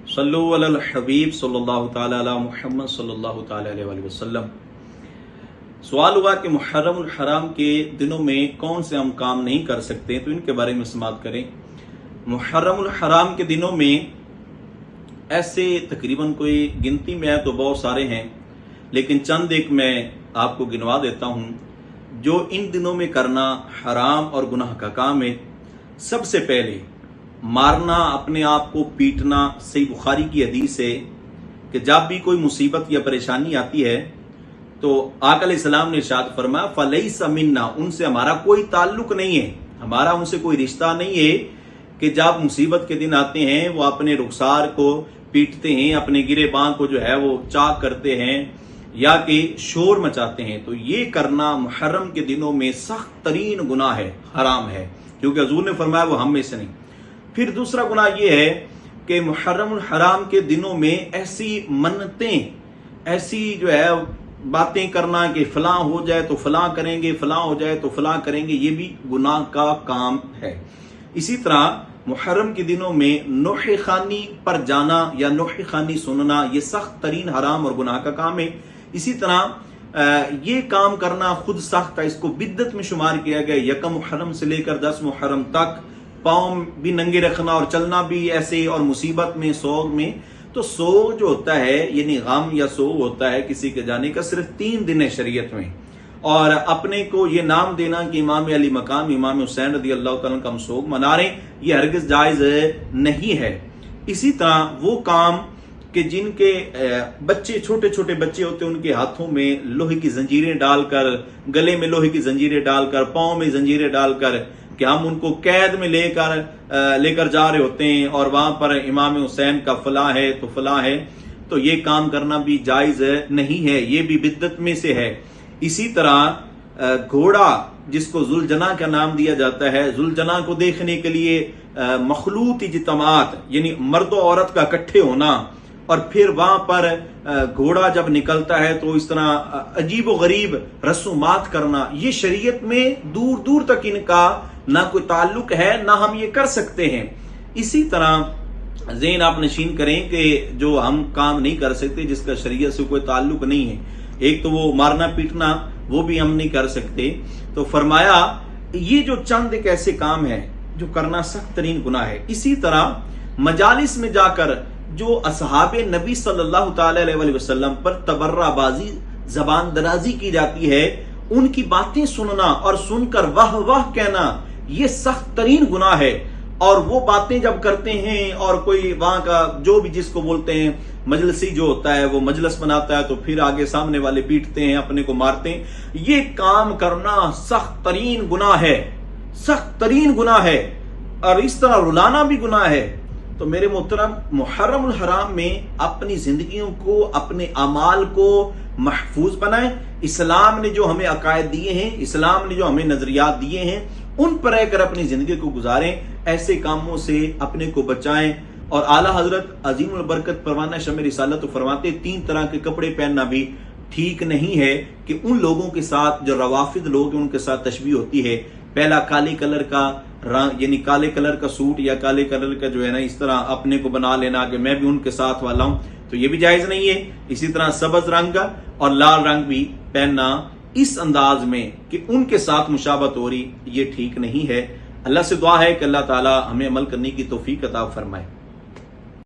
सल्लु अलल हबीब सल्लल्लाहु ताला अला मुहम्मद सल्लल्लाहु ताला अलैहि वसल्लम। सवाल हुआ कि मुहर्रमुल हराम के दिनों में कौन से हम काम नहीं कर सकते, तो इनके बारे में समाअत करें। मुहर्रमुल हराम के दिनों में ऐसे तकरीबन कोई गिनती में है तो बहुत सारे हैं, लेकिन चंद एक मैं आपको गिनवा देता हूं जो इन दिनों में करना हराम और गुनाह का काम है। सबसे पहले मारना, अपने आप को पीटना। सही बुखारी की हदीस है कि जब भी कोई मुसीबत या परेशानी आती है तो आका अलैहिस्सलाम ने इरशाद फरमाया फलैसा मिन्ना, उनसे हमारा कोई ताल्लुक नहीं है, हमारा उनसे कोई रिश्ता नहीं है कि जब मुसीबत के दिन आते हैं वो अपने रुखसार को पीटते हैं, अपने गिरेबान को जो है वो चाक करते हैं या कि शोर मचाते हैं। तो ये करना मुहर्रम के दिनों में सख्त तरीन गुनाह है, हराम है, क्योंकि हजूर ने फरमाया वो हम में से नहीं। फिर दूसरा गुनाह ये है कि मुहर्रमुल हराम के दिनों में ऐसी मन्नतें, ऐसी जो है बातें करना कि फलां हो जाए तो फलां करेंगे, फलां हो जाए तो फलां करेंगे, ये भी गुनाह का काम है। इसी तरह मुहर्रम के दिनों में नोहे खानी पर जाना या नोहे खानी सुनना, ये सख्त तरीन हराम और गुनाह का काम है। इसी तरह ये काम करना खुद सख्त है, इसको बिद्दत में शुमार किया गया। यकम मुहर्रम से लेकर 10 मुहर्रम तक पाँव भी नंगे रखना और चलना भी ऐसे, और मुसीबत में, सोग में। तो सोग जो होता है यानी गम या सोग होता है किसी के जाने का, सिर्फ 3 दिन है शरीयत में। और अपने को ये नाम देना कि इमाम अली मकाम इमाम हुसैन रज़ी अल्लाह तआला का हम सोग मना रहे, ये हरगिज जायज नहीं है। इसी तरह वो काम कि जिनके बच्चे, छोटे छोटे बच्चे होते हैं, उनके हाथों में लोहे की जंजीरें डालकर, गले में लोहे की जंजीरें डालकर, पाँव में जंजीरें डालकर कि हम उनको कैद में लेकर जा रहे होते हैं और वहां पर इमाम हुसैन का फला है तो फला है, तो ये काम करना भी जायज नहीं है, ये भी बिद्दत में से है। इसी तरह घोड़ा जिसको जुलजना का नाम दिया जाता है, जुलजना को देखने के लिए मखलूत इज्तिमात यानी मर्द और औरत का इकट्ठे होना, और फिर वहां पर घोड़ा जब निकलता है तो इस तरह अजीब व गरीब रसूमात करना, ये शरीयत में दूर दूर तक इनका ना कोई ताल्लुक है, ना हम ये कर सकते हैं। इसी तरह ज़हन आप नशीन करें कि जो हम काम नहीं कर सकते जिसका शरीयत से कोई ताल्लुक नहीं है, एक तो वो मारना पीटना, वो भी हम नहीं कर सकते। तो फरमाया ये जो चंद एक ऐसे काम है जो करना सख्त तरीन गुनाह है। इसी तरह मजालिस में जाकर जो असहाबे नबी सल्लल्लाहु ताला अलैहि वसल्लम पर तबर्राबाजी, जबान दराजी की जाती है, उनकी बातें सुनना और सुनकर वाह वाह कहना, ये सख्त तरीन गुनाह है। और वो बातें जब करते हैं और कोई वहां का जो भी जिसको बोलते हैं मजलसी जो होता है वो मजलस बनाता है तो फिर आगे सामने वाले पीटते हैं, अपने को मारते हैं, ये काम करना सख्त तरीन गुनाह है, सख्त तरीन गुनाह है। और इस तरह रुलाना भी गुनाह है। तो मेरे मोहतरम, मुहर्रमुल हराम में अपनी जिंदगियों को, अपने अमाल को महफूज बनाएं। इस्लाम ने जो हमें अकायद दिए हैं, इस्लाम ने जो हमें नजरियात दिए हैं, उन पर रहकर अपनी जिंदगी को गुजारें, ऐसे कामों से अपने को बचाएं। और आला हजरत अजीमुल बरकत परवाना शमे रिसालत तो फरमाते 3 तरह के कपड़े पहनना भी ठीक नहीं है कि उन लोगों के साथ जो रवाफिद लोग हैं उनके साथ तशबीह होती है। पहला काले कलर का रंग यानी काले कलर का सूट या काले कलर का जो है ना इस तरह अपने को बना लेना कि मैं भी उनके साथ वाला हूं, तो ये भी जायज नहीं है। इसी तरह सब्ज रंग का और लाल रंग भी पहनना इस अंदाज में कि उनके साथ मुशाबत हो रही, ये ठीक नहीं है। अल्लाह से दुआ है कि अल्लाह ताला हमें अमल करने की तौफीक अता फरमाए।